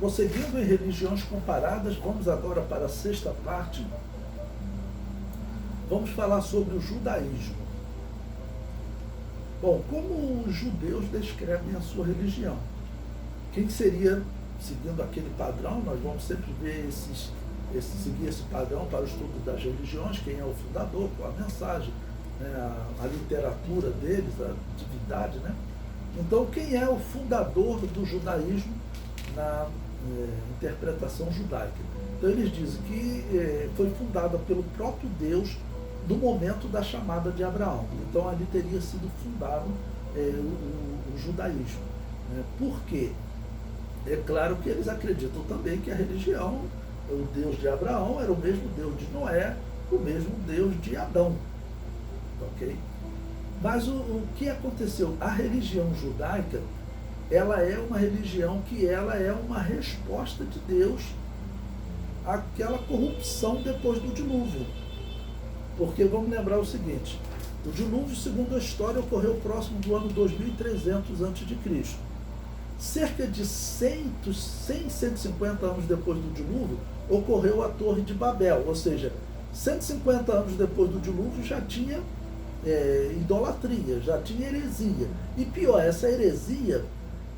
Prosseguindo em religiões comparadas, vamos agora para a sexta parte. Vamos falar sobre o judaísmo. Bom, como os judeus descrevem a sua religião? Quem seria, seguindo aquele padrão, nós vamos sempre ver seguir esse padrão para o estudo das religiões, quem é o fundador, qual a mensagem, né, a literatura deles, a divindade, né? Então, quem é o fundador do judaísmo na interpretação judaica? Então, eles dizem que foi fundada pelo próprio Deus no momento da chamada de Abraão. Então, ali teria sido fundado o judaísmo. Né? Por quê? É claro que eles acreditam também que a religião, o Deus de Abraão era o mesmo Deus de Noé, o mesmo Deus de Adão. Ok? Mas o que aconteceu? A religião judaica, ela é uma religião que ela é uma resposta de Deus àquela corrupção depois do dilúvio. Porque vamos lembrar o seguinte, o dilúvio, segundo a história, ocorreu próximo do ano 2300 a.C. Cerca de 150 anos depois do dilúvio, ocorreu a Torre de Babel, ou seja, 150 anos depois do dilúvio já tinha idolatria, já tinha heresia. E pior, essa heresia,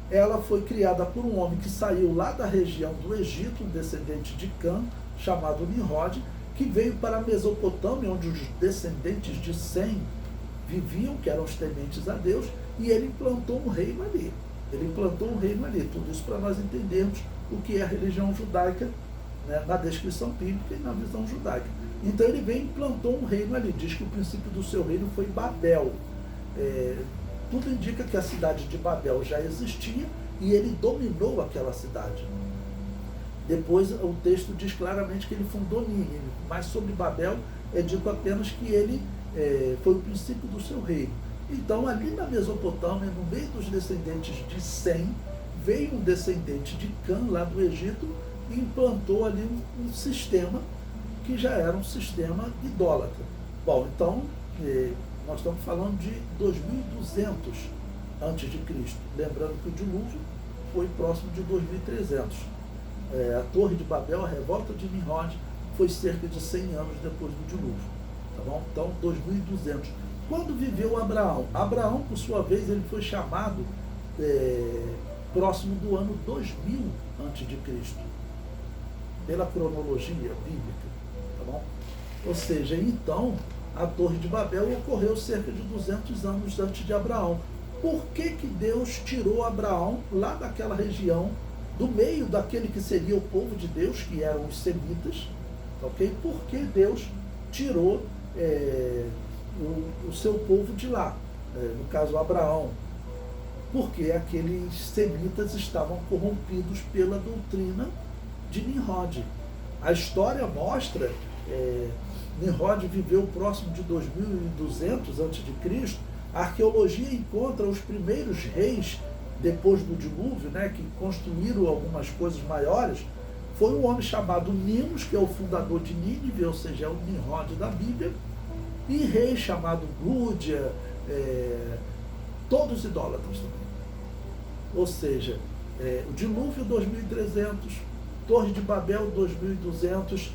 ela foi criada por um homem que saiu lá da região do Egito, um descendente de Cã, chamado Nimrod, que veio para a Mesopotâmia, onde os descendentes de Sem viviam, que eram os tementes a Deus, e ele implantou um reino ali. Tudo isso para nós entendermos o que é a religião judaica, né, na descrição bíblica e na visão judaica. Então ele veio e implantou um reino ali. Diz que o princípio do seu reino foi Babel. Tudo indica que a cidade de Babel já existia e ele dominou aquela cidade. Depois o texto diz claramente que ele fundou Nínive, mas sobre Babel é dito apenas que ele foi o princípio do seu reino. Então ali na Mesopotâmia, no meio dos descendentes de Sem, veio um descendente de Cã, lá do Egito, e implantou ali um sistema que já era um sistema idólatra. Bom, então nós estamos falando de 2200 a.C., lembrando que o dilúvio foi próximo de 2300. A Torre de Babel, a revolta de Nimrod, foi cerca de 100 anos depois do dilúvio. Tá bom? Então, 2200. Quando viveu Abraão? Abraão, por sua vez, ele foi chamado próximo do ano 2000 a.C., pela cronologia bíblica. Tá bom? Ou seja, então, a Torre de Babel ocorreu cerca de 200 anos antes de Abraão. Por que que Deus tirou Abraão lá daquela região, do meio daquele que seria o povo de Deus, que eram os semitas? Ok? Por que Deus tirou o seu povo de lá? No caso, Abraão. Porque aqueles semitas estavam corrompidos pela doutrina de Nimrod. A história mostra, Nimrod viveu próximo de 2200 a.C., a arqueologia encontra os primeiros reis, depois do dilúvio, né, que construíram algumas coisas maiores. Foi um homem chamado Nimos, que é o fundador de Nínive, ou seja, é o Nimrod da Bíblia, e rei chamado Gúdia, todos idólatras também. Ou seja, o dilúvio 2300, Torre de Babel 2200,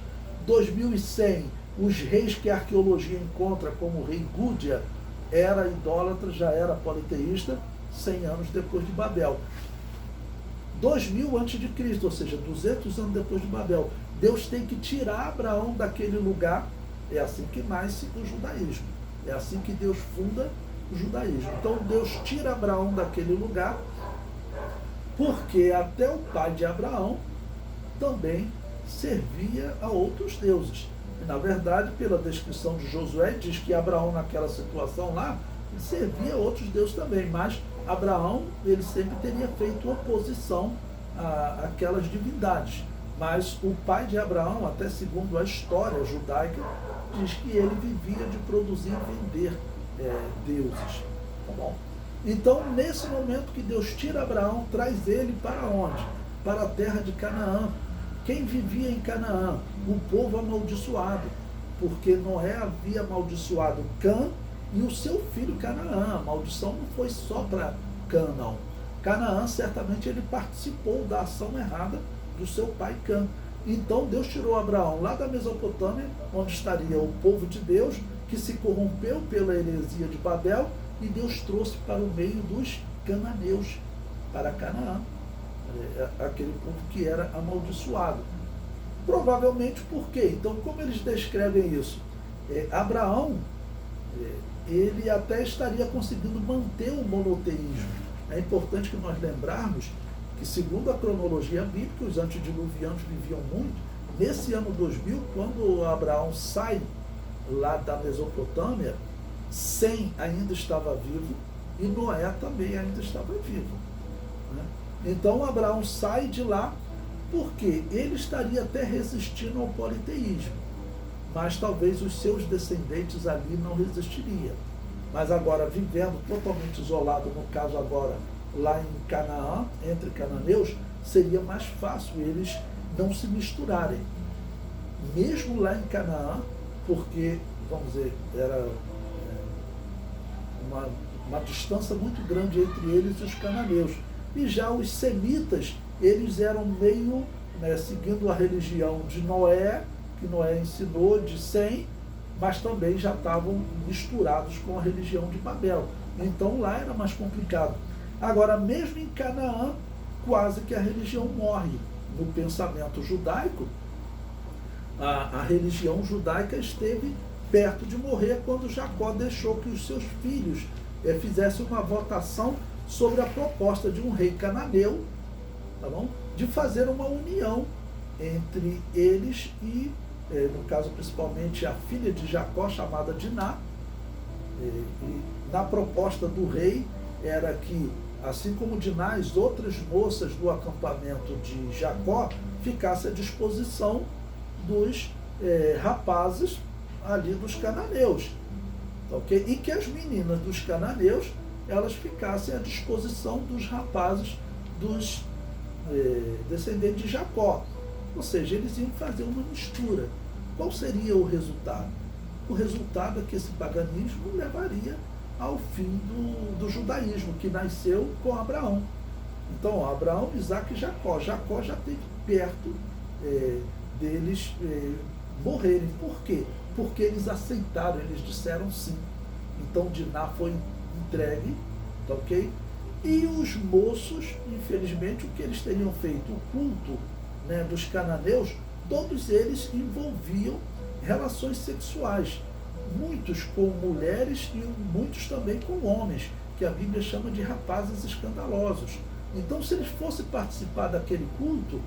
2100, os reis que a arqueologia encontra como o rei Gúdia era idólatra, já era politeísta, 100 anos depois de Babel. 2000 a.C., ou seja, 200 anos depois de Babel, Deus tem que tirar Abraão daquele lugar. É assim que nasce o judaísmo. É assim que Deus funda o judaísmo. Então Deus tira Abraão daquele lugar, porque até o pai de Abraão também servia a outros deuses. E, na verdade, pela descrição de Josué, diz que Abraão, naquela situação lá, servia a outros deuses também, mas Abraão, ele sempre teria feito oposição àquelas divindades. Mas o pai de Abraão, até segundo a história judaica, diz que ele vivia de produzir e vender deuses. Tá bom? Então, nesse momento que Deus tira Abraão, traz ele para onde? Para a terra de Canaã. Quem vivia em Canaã? O povo amaldiçoado, porque Noé havia amaldiçoado Cã e o seu filho Canaã. A maldição não foi só para Cã, não. Canaã, certamente, ele participou da ação errada do seu pai Cã. Então Deus tirou Abraão lá da Mesopotâmia, onde estaria o povo de Deus, que se corrompeu pela heresia de Babel, e Deus trouxe para o meio dos cananeus, para Canaã, aquele povo que era amaldiçoado. Provavelmente por quê? Então, como eles descrevem isso? Abraão, ele até estaria conseguindo manter o monoteísmo. É importante que nós lembrarmos que, segundo a cronologia bíblica, os antediluvianos viviam muito. Nesse ano 2000, quando Abraão sai lá da Mesopotâmia, Sem ainda estava vivo e Noé também ainda estava vivo, né? Então Abraão sai de lá porque ele estaria até resistindo ao politeísmo, mas talvez os seus descendentes ali não resistiriam. Mas agora, vivendo totalmente isolado, no caso agora lá em Canaã, entre cananeus, seria mais fácil eles não se misturarem. Mesmo lá em Canaã, porque, vamos dizer, era uma distância muito grande entre eles e os cananeus. E já os semitas, eles eram meio, né, seguindo a religião de Noé, que Noé ensinou, de Sem, mas também já estavam misturados com a religião de Babel. Então lá era mais complicado. Agora, mesmo em Canaã, quase que a religião morre. No pensamento judaico, a religião judaica esteve perto de morrer quando Jacó deixou que os seus filhos fizessem uma votação sobre a proposta de um rei cananeu, tá bom? De fazer uma união entre eles e, no caso principalmente, a filha de Jacó, chamada Diná. E na proposta do rei era que, assim como Diná, as outras moças do acampamento de Jacó ficassem à disposição dos rapazes ali dos cananeus, ok? E que as meninas dos cananeus, elas ficassem à disposição dos rapazes dos descendentes de Jacó. Ou seja, eles iam fazer uma mistura. Qual seria o resultado? O resultado é que esse paganismo levaria ao fim do judaísmo, que nasceu com Abraão. Então, Abraão, Isaac e Jacó. Jacó já esteve perto deles morrerem. Por quê? Porque eles aceitaram, eles disseram sim. Então Diná foi entregue, tá ok? E os moços, infelizmente, o que eles teriam feito? O culto, né, dos cananeus, todos eles envolviam relações sexuais. Muitos com mulheres e muitos também com homens, que a Bíblia chama de rapazes escandalosos. Então, se eles fossem participar daquele culto,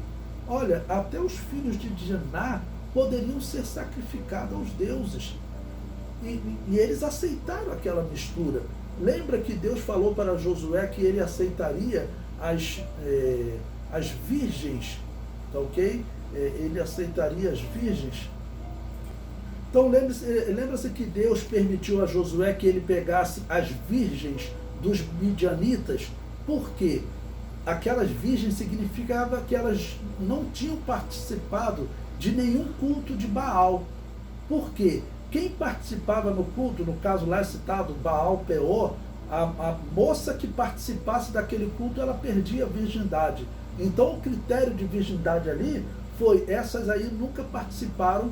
olha, até os filhos de Diná poderiam ser sacrificados aos deuses. E eles aceitaram aquela mistura. Lembra que Deus falou para Josué que ele aceitaria as virgens, tá ok? Ele aceitaria as virgens. Então lembra-se que Deus permitiu a Josué que ele pegasse as virgens dos midianitas. Por quê? Aquelas virgens significava que elas não tinham participado de nenhum culto de Baal. Por quê? Quem participava no culto, no caso lá é citado Baal Peor, a moça que participasse daquele culto, ela perdia a virgindade. Então o critério de virgindade ali foi, essas aí nunca participaram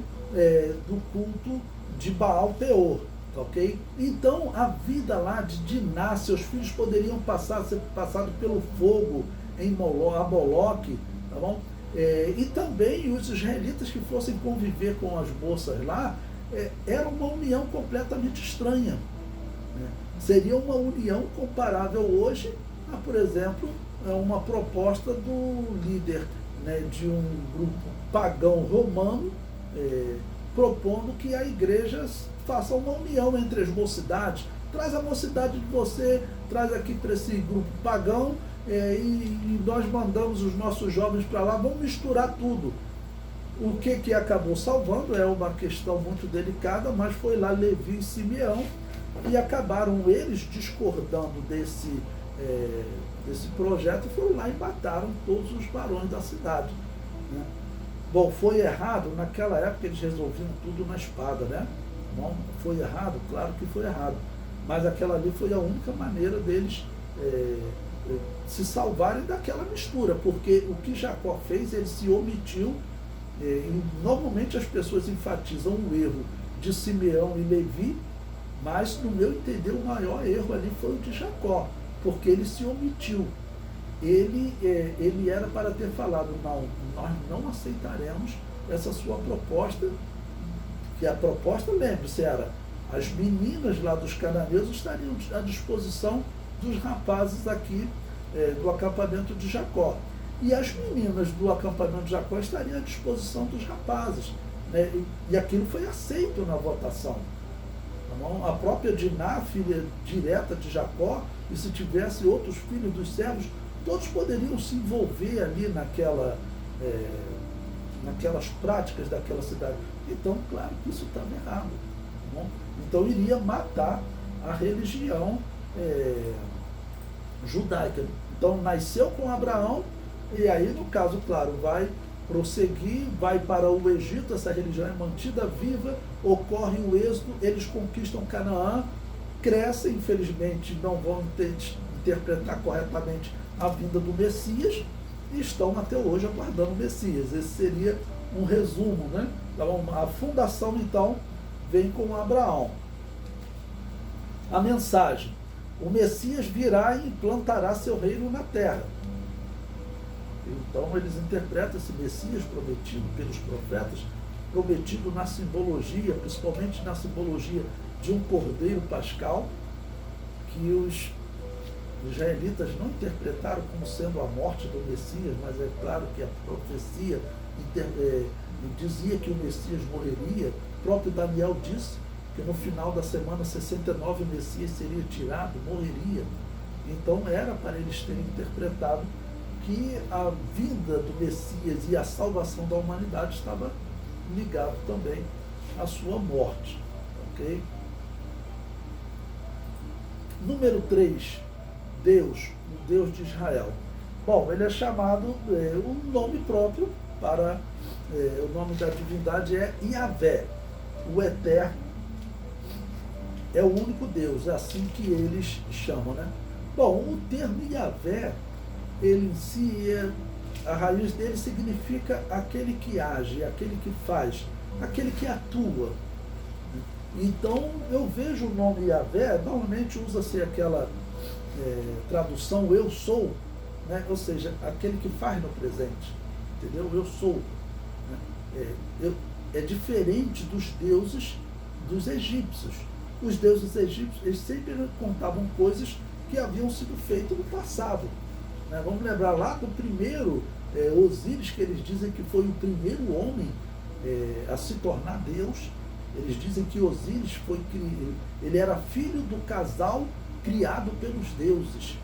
do culto de Baal Peor, tá ok? Então a vida lá de Diná, seus filhos poderiam ser passados pelo fogo em Moloque, tá bom? E também os israelitas que fossem conviver com as moças lá, era uma união completamente estranha, né? Seria uma união comparável hoje a, por exemplo, uma proposta do líder, né, de um grupo pagão romano, propondo que a igreja faça uma união entre as mocidades. Traz a mocidade de você, traz aqui para esse grupo pagão, e nós mandamos os nossos jovens para lá, vamos misturar tudo. O que acabou salvando é uma questão muito delicada, mas foi lá Levi e Simeão, e acabaram eles discordando desse projeto, e foram lá e mataram todos os barões da cidade, né? Bom, foi errado, naquela época eles resolviam tudo na espada, né? Bom, foi errado? Claro que foi errado, mas aquela ali foi a única maneira deles se salvarem daquela mistura, porque o que Jacó fez, ele se omitiu, e normalmente as pessoas enfatizam o erro de Simeão e Levi, mas no meu entender o maior erro ali foi o de Jacó, porque ele se omitiu. Ele era para ter falado, não, nós não aceitaremos essa sua proposta, que a proposta, lembre-se, era as meninas lá dos cananeus estariam à disposição dos rapazes aqui do acampamento de Jacó. E as meninas do acampamento de Jacó estariam à disposição dos rapazes. Né? E aquilo foi aceito na votação. Tá bom? A própria Diná, filha direta de Jacó, e se tivesse outros filhos dos servos, todos poderiam se envolver ali naquelas práticas daquela cidade. Então, claro que isso estava errado. Tá bom? Então, iria matar a religião judaica. Então, nasceu com Abraão, e aí, no caso, claro, vai prosseguir, vai para o Egito, essa religião é mantida viva, ocorre o êxodo, eles conquistam Canaã, crescem, infelizmente não vão interpretar corretamente a vinda do Messias, e estão até hoje aguardando o Messias. Esse seria um resumo, né? Então, a fundação, então, vem com Abraão. A mensagem: o Messias virá e implantará seu reino na terra. Então eles interpretam esse Messias prometido pelos profetas, prometido na simbologia, principalmente na simbologia de um cordeiro pascal, que os israelitas não interpretaram como sendo a morte do Messias, mas é claro que a profecia dizia que o Messias morreria. O próprio Daniel disse que no final da semana 69 o Messias seria tirado, morreria. Então era para eles terem interpretado que a vinda do Messias e a salvação da humanidade estava ligado também à sua morte. Ok? Número 3, Deus, o Deus de Israel. Bom, ele é chamado, o nome próprio para, o nome da divindade é Yahvé, o Eterno, é o único Deus, é assim que eles chamam, né? Bom, o termo Yahvé, ele em si, a raiz dele significa aquele que age, aquele que faz, aquele que atua. Então, eu vejo o nome Yahvé, normalmente usa-se aquela tradução eu sou, né? Ou seja, aquele que faz no presente, entendeu? Eu sou. Né? É diferente dos deuses dos egípcios. Os deuses egípcios, eles sempre contavam coisas que haviam sido feitas no passado. Né? Vamos lembrar lá do primeiro Osíris, que eles dizem que foi o primeiro homem a se tornar Deus. Eles dizem que Osíris ele era filho do casal criado pelos deuses.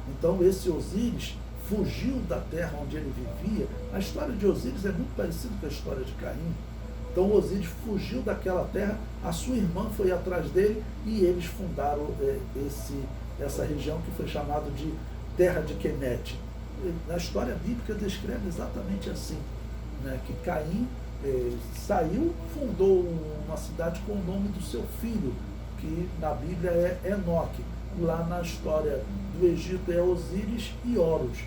Então esse Osíris fugiu da terra onde ele vivia. A história de Osíris é muito parecida com a história de Caim. Então Osíris fugiu daquela terra, a sua irmã foi atrás dele e eles fundaram essa região que foi chamada de Terra de Quenete. Na história bíblica descreve exatamente assim, né, que Caim saiu, fundou uma cidade com o nome do seu filho, que na Bíblia é Enoque. Lá na história do Egito é Osíris e Horus.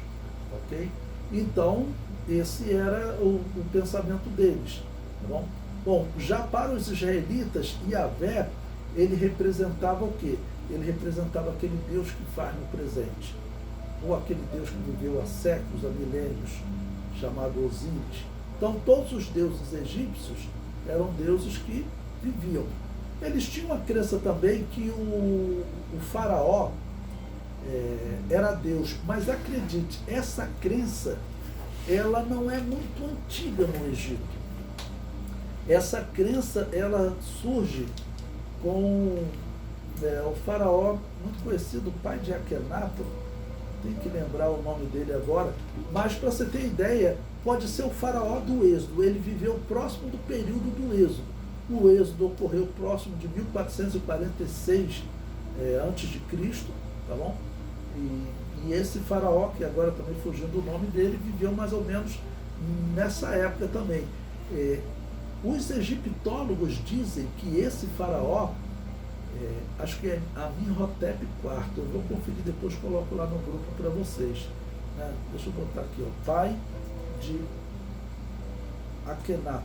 Ok? Então, esse era o pensamento deles. Tá bom? Bom, já para os israelitas, Yahvé, ele representava o quê? Ele representava aquele Deus que faz no presente. Ou aquele Deus que viveu há séculos, há milênios, chamado Osíris. Então, todos os deuses egípcios eram deuses que viviam. Eles tinham a crença também que o faraó era Deus. Mas acredite, essa crença, ela não é muito antiga no Egito. Essa crença, ela surge com o faraó, muito conhecido, o pai de Akenaton, tem que lembrar o nome dele agora, mas para você ter ideia, pode ser o faraó do Êxodo. Ele viveu próximo do período do Êxodo. O Êxodo ocorreu próximo de 1446 a.C., tá bom? E esse faraó, que agora também fugiu do nome dele, viveu mais ou menos nessa época também. Os egiptólogos dizem que esse faraó, acho que é Amenhotep IV, eu vou conferir depois, coloco lá no grupo para vocês. Né? Deixa eu botar aqui, ó, pai de Akhenaton.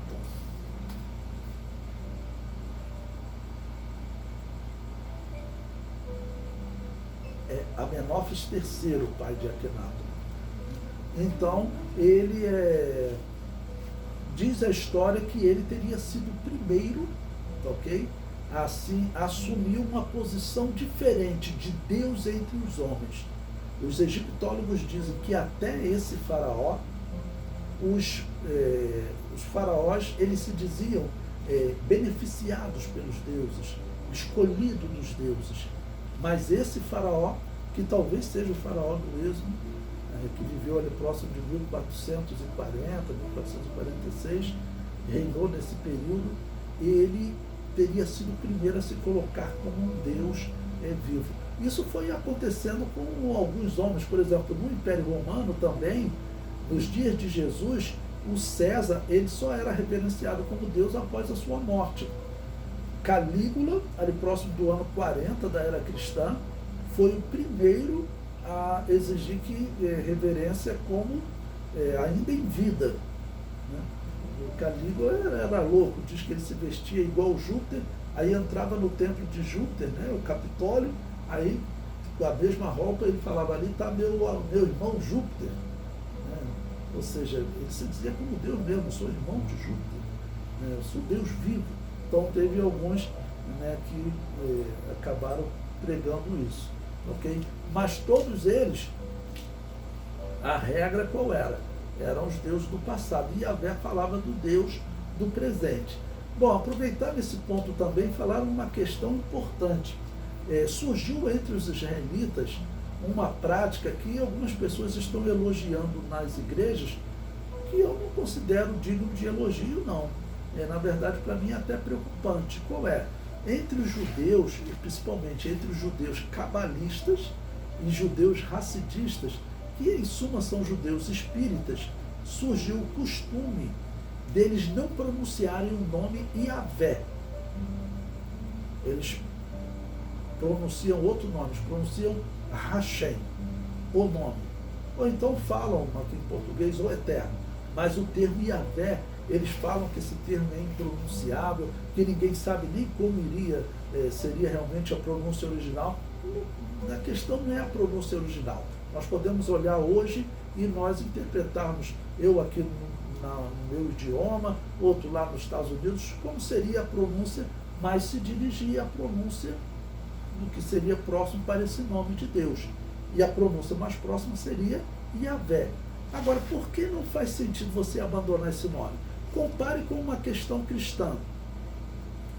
É Amenófis III, pai de Akhenaton. Então, ele diz a história que ele teria sido o primeiro, ok? Assim, assumiu uma posição diferente de Deus entre os homens. Os egiptólogos dizem que até esse faraó, os faraós, eles se diziam beneficiados pelos deuses, escolhidos dos deuses. Mas esse faraó, que talvez seja o faraó do Êxodo, que viveu ali próximo de 1440, 1446, reinou nesse período, ele teria sido o primeiro a se colocar como um Deus vivo. Isso foi acontecendo com alguns homens, por exemplo, no Império Romano também, nos dias de Jesus, o César, ele só era reverenciado como Deus após a sua morte. Calígula, ali próximo do ano 40 da era cristã, foi o primeiro a exigir que reverência como ainda em vida. Né? O Calígula era louco, diz que ele se vestia igual Júpiter, aí entrava no templo de Júpiter, né, o Capitólio, aí com a mesma roupa ele falava, ali está meu irmão Júpiter. Né? Ou seja, ele se dizia como Deus mesmo, eu sou irmão de Júpiter, né? Eu sou Deus vivo. Então teve alguns, né, que acabaram pregando isso. Okay? Mas todos eles, a regra qual era? Eram os deuses do passado. E Yahvé falava do Deus do presente. Bom, aproveitando esse ponto também, falaram uma questão importante. Surgiu entre os israelitas uma prática que algumas pessoas estão elogiando nas igrejas, que eu não considero digno de elogio, não. Na verdade, para mim é até preocupante. Qual é? Entre os judeus, principalmente entre os judeus cabalistas e judeus racidistas, que em suma são judeus espíritas, surgiu o costume deles não pronunciarem o nome Yahvé. Eles pronunciam outro nome, eles pronunciam Hashem, o nome. Ou então falam aqui em português o eterno, mas o termo Yahvé, eles falam que esse termo é impronunciável, que ninguém sabe nem como seria realmente a pronúncia original. A questão não é a pronúncia original. Nós podemos olhar hoje e nós interpretarmos, eu aqui no meu idioma, outro lá nos Estados Unidos, como seria a pronúncia, mas se dirigir à pronúncia do que seria próximo para esse nome de Deus. E a pronúncia mais próxima seria Yahvé. Agora, por que não faz sentido você abandonar esse nome? Compare com uma questão cristã.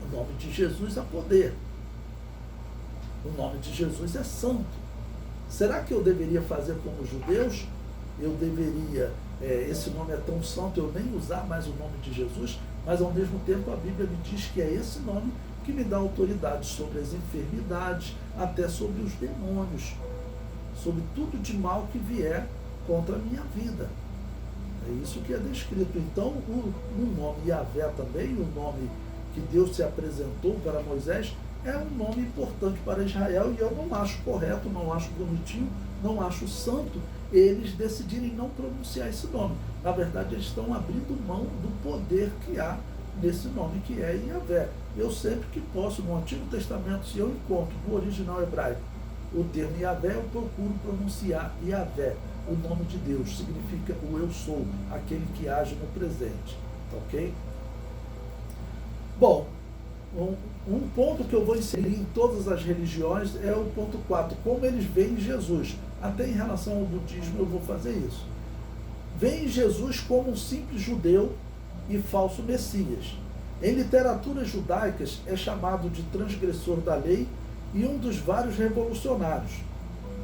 O nome de Jesus é poder. O nome de Jesus é santo. Será que eu deveria fazer como os judeus? Eu deveria, esse nome é tão santo, eu nem usar mais o nome de Jesus, mas ao mesmo tempo a Bíblia me diz que é esse nome que me dá autoridade sobre as enfermidades, até sobre os demônios, sobre tudo de mal que vier contra a minha vida. É isso que é descrito. Então, o nome Yahvé também, o nome que Deus se apresentou para Moisés, é um nome importante para Israel, e eu não acho correto, não acho bonitinho, não acho santo eles decidirem não pronunciar esse nome. Na verdade, eles estão abrindo mão do poder que há nesse nome que é Yahvé. Eu sempre que posso, no Antigo Testamento, se eu encontro no original hebraico o termo Yahvé, eu procuro pronunciar Yahvé. O nome de Deus significa o eu sou, aquele que age no presente. Ok? Bom, um ponto que eu vou inserir em todas as religiões é o ponto 4, como eles veem Jesus. Até em relação ao budismo eu vou fazer isso. Veem Jesus como um simples judeu e falso Messias. Em literaturas judaicas é chamado de transgressor da lei e um dos vários revolucionários.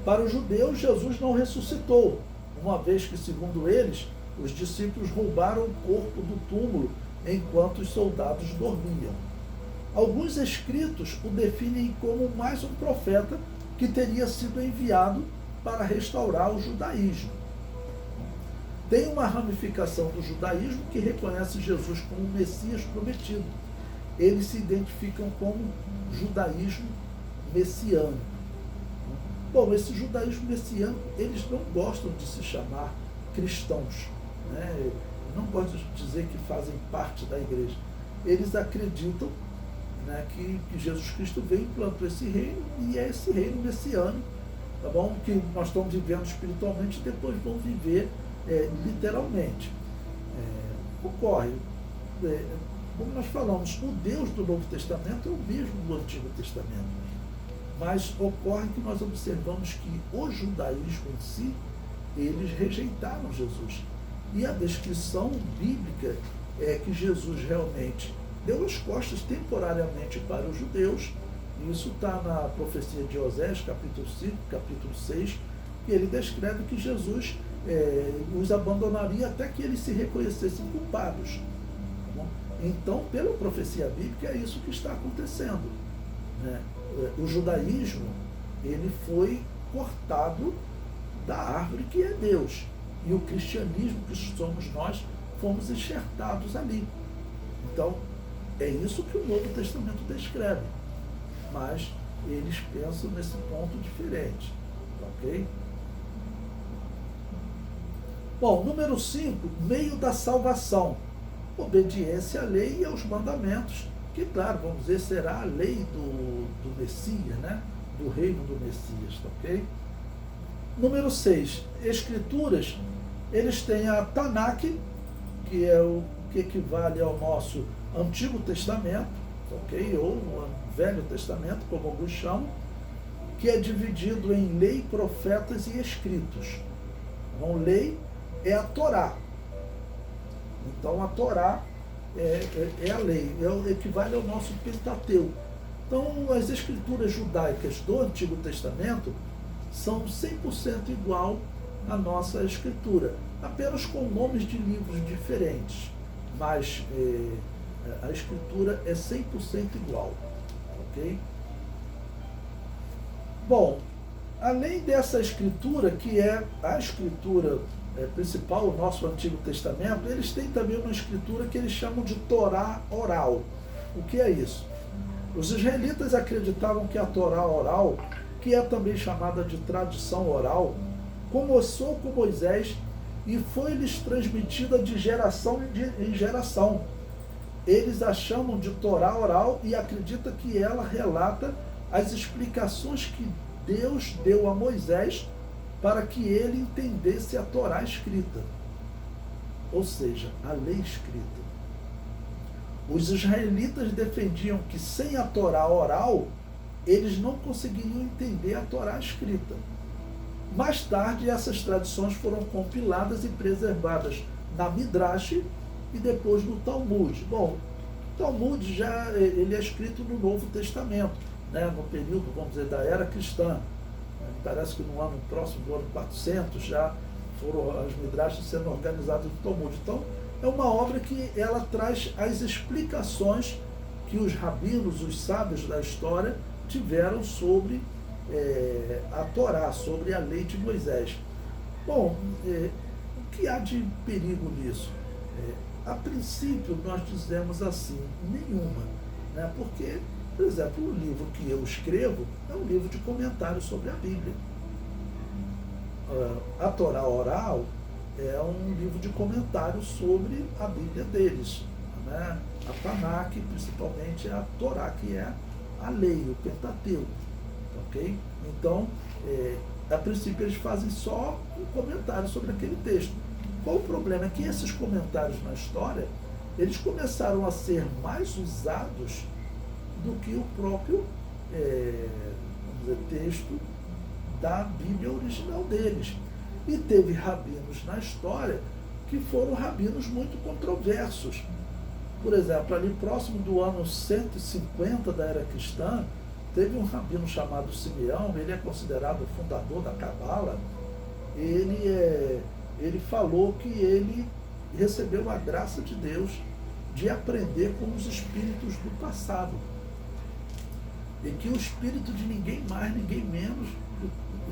Para os judeus, Jesus não ressuscitou, uma vez que, segundo eles, os discípulos roubaram o corpo do túmulo enquanto os soldados dormiam. Alguns escritos o definem como mais um profeta que teria sido enviado para restaurar o judaísmo. Tem uma ramificação do judaísmo que reconhece Jesus como o Messias prometido. eles se identificam como judaísmo messiânico. Bom, esse judaísmo messiânico, eles não gostam de se chamar cristãos, né? Não gostam de dizer que fazem parte da igreja. Eles acreditam, né, que Jesus Cristo veio e implantou esse reino, e é esse reino messiânico, tá bom? Que nós estamos vivendo espiritualmente e depois vão viver literalmente. Ocorre, como nós falamos, o Deus do Novo Testamento é o mesmo do Antigo Testamento. Mas ocorre que nós observamos que o judaísmo em si, eles rejeitaram Jesus. E a descrição bíblica é que Jesus realmente deu as costas temporariamente para os judeus. E isso está na profecia de Osés, capítulo 5, capítulo 6, que ele descreve que Jesus os abandonaria até que eles se reconhecessem culpados. Tá bom? Então, pela profecia bíblica, é isso que está acontecendo, né? O judaísmo, ele foi cortado da árvore que é Deus. E o cristianismo, que somos nós, fomos enxertados ali. Então, é isso que o Novo Testamento descreve. Mas eles pensam nesse ponto diferente. Ok? Bom, número 5, meio da salvação. Obediência à lei e aos mandamentos, que, claro, vamos dizer, será a lei do Messias, né? Do reino do Messias, ok? Número 6, escrituras. Eles têm a Tanakh, que é o que equivale ao nosso Antigo Testamento, ok? Ou o Velho Testamento, como alguns chamam, que é dividido em lei, profetas e escritos. Então, lei é a Torá. Então, a Torá é a lei, equivale ao nosso Pentateuco. Então, as escrituras judaicas do Antigo Testamento são 100% igual à nossa escritura, apenas com nomes de livros diferentes, mas a escritura é 100% igual, ok? Bom, além dessa escritura, que é a escritura principal, o nosso Antigo Testamento, eles têm também uma escritura que eles chamam de Torá oral. O que é isso? Os israelitas acreditavam que a Torá oral, que é também chamada de tradição oral, começou com Moisés e foi-lhes transmitida de geração em geração. Eles a chamam de Torá oral e acreditam que ela relata as explicações que Deus deu a Moisés para que ele entendesse a Torá escrita, ou seja, a lei escrita. Os israelitas defendiam que sem a Torá oral, eles não conseguiriam entender a Torá escrita. Mais tarde, essas tradições foram compiladas e preservadas na Midrash e depois no Talmud. Bom, o Talmud ele é escrito no Novo Testamento, né, no período, vamos dizer, da era cristã. Parece que no ano próximo, do ano 400, já foram as Midrashs sendo organizadas no Talmud. Então, é uma obra que ela traz as explicações que os rabinos, os sábios da história, tiveram sobre a Torá, sobre a lei de Moisés. Bom, o que há de perigo nisso? A princípio, nós dizemos assim, nenhuma, né? Porque, por exemplo, o livro que eu escrevo é um livro de comentários sobre a Bíblia. A Torá oral é um livro de comentários sobre a Bíblia deles, né? A Tanakh, principalmente, é a Torá, que é a lei, o Pentateuco, ok? Então, a princípio, eles fazem só um comentário sobre aquele texto. Qual o problema? É que esses comentários na história, eles começaram a ser mais usados do que o próprio vamos dizer, texto da Bíblia original deles. E teve rabinos na história que foram rabinos muito controversos. Por exemplo, ali próximo do ano 150 da era cristã, teve um rabino chamado Simeão, ele é considerado o fundador da Cabala. Ele falou que ele recebeu a graça de Deus de aprender com os espíritos do passado. E que o espírito de ninguém mais, ninguém menos,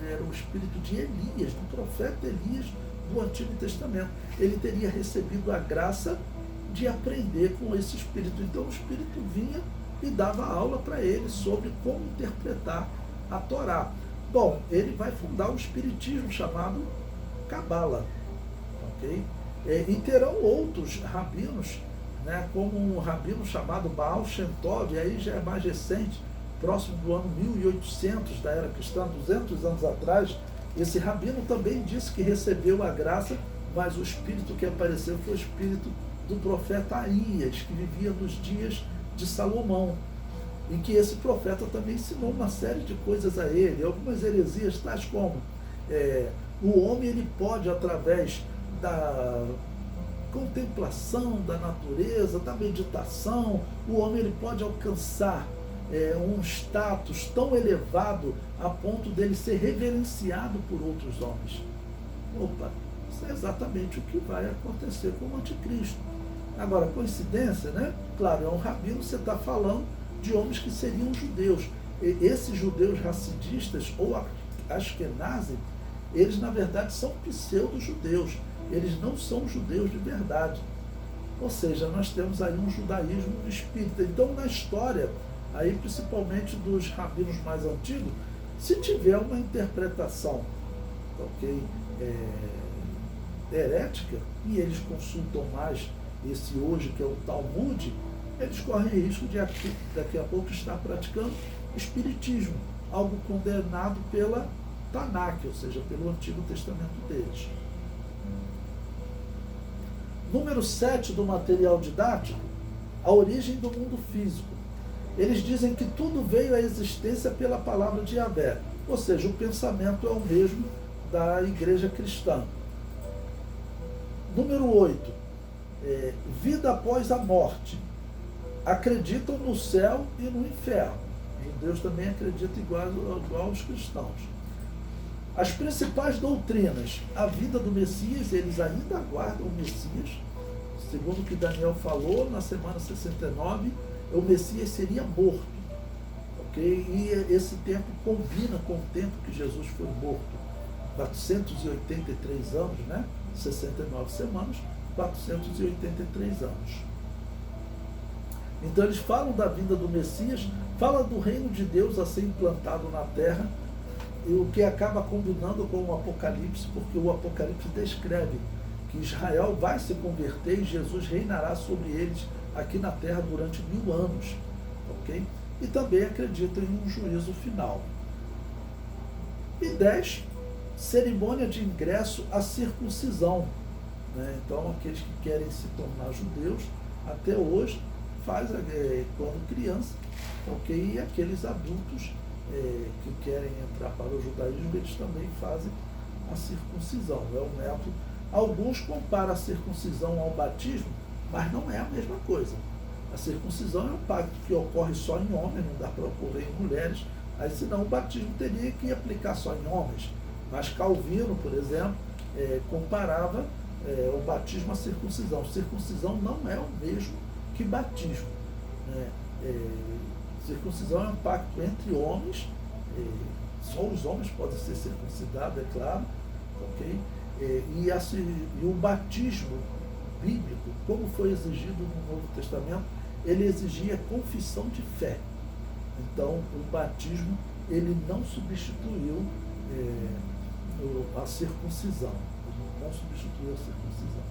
era o espírito de Elias, do profeta Elias do Antigo Testamento. Ele teria recebido a graça de aprender com esse espírito. Então o espírito vinha e dava aula para ele sobre como interpretar a Torá. Bom, ele vai fundar um espiritismo chamado Cabala, ok? E terão outros rabinos, né, como um rabino chamado Baal Shem Tov, aí já é mais recente, próximo do ano 1800 da era cristã, 200 anos atrás. Esse rabino também disse que recebeu a graça, mas o espírito que apareceu foi o espírito do profeta Aías, que vivia nos dias de Salomão, e que esse profeta também ensinou uma série de coisas a ele, algumas heresias tais como o homem ele pode, através da contemplação da natureza, da meditação, o homem ele pode alcançar um status tão elevado a ponto dele ser reverenciado por outros homens. Opa, isso é exatamente o que vai acontecer com o anticristo. Agora, coincidência, né? Claro, é um rabino, você está falando de homens que seriam judeus. E esses judeus racidistas, ou ashkenazim, eles na verdade são pseudo-judeus. Eles não são judeus de verdade. Ou seja, nós temos aí um judaísmo espírita. Então, na história, aí principalmente dos rabinos mais antigos, se tiver uma interpretação, ok, herética, e eles consultam mais esse hoje, que é o Talmud, eles correm risco de daqui a pouco estar praticando espiritismo, algo condenado pela Tanakh, ou seja, pelo Antigo Testamento deles. Número 7 do material didático, a origem do mundo físico. Eles dizem que tudo veio à existência pela palavra de Yahvé, ou seja, o pensamento é o mesmo da igreja cristã. Número 8, vida após a morte. Acreditam no céu e no inferno. Os judeus também acreditam igual aos cristãos. As principais doutrinas, a vida do Messias, eles ainda aguardam o Messias. Segundo o que Daniel falou, na semana 69, o Messias seria morto. Okay? E esse tempo combina com o tempo que Jesus foi morto. 483 anos, né? 69 semanas, 483 anos. Então eles falam da vinda do Messias, falam do reino de Deus a ser implantado na terra, e o que acaba combinando com o Apocalipse, porque o Apocalipse descreve que Israel vai se converter e Jesus reinará sobre eles aqui na terra durante 1000 anos. Ok? E também acreditam em um juízo final. E 10, cerimônia de ingresso à circuncisão. Né? Então, aqueles que querem se tornar judeus, até hoje, faz quando criança, ok? E aqueles adultos que querem entrar para o judaísmo, eles também fazem a circuncisão. É um método. Alguns comparam a circuncisão ao batismo, mas não é a mesma coisa. A circuncisão é um pacto que ocorre só em homens, não dá para ocorrer em mulheres, aí senão o batismo teria que aplicar só em homens. Mas Calvino, por exemplo, comparava o batismo à circuncisão. Circuncisão não é o mesmo que batismo. Né? Circuncisão é um pacto entre homens, só os homens podem ser circuncidados, é claro, ok? E o batismo bíblico, como foi exigido no Novo Testamento, ele exigia confissão de fé. Então, o batismo, ele não substituiu a circuncisão. Ele não substituiu a circuncisão.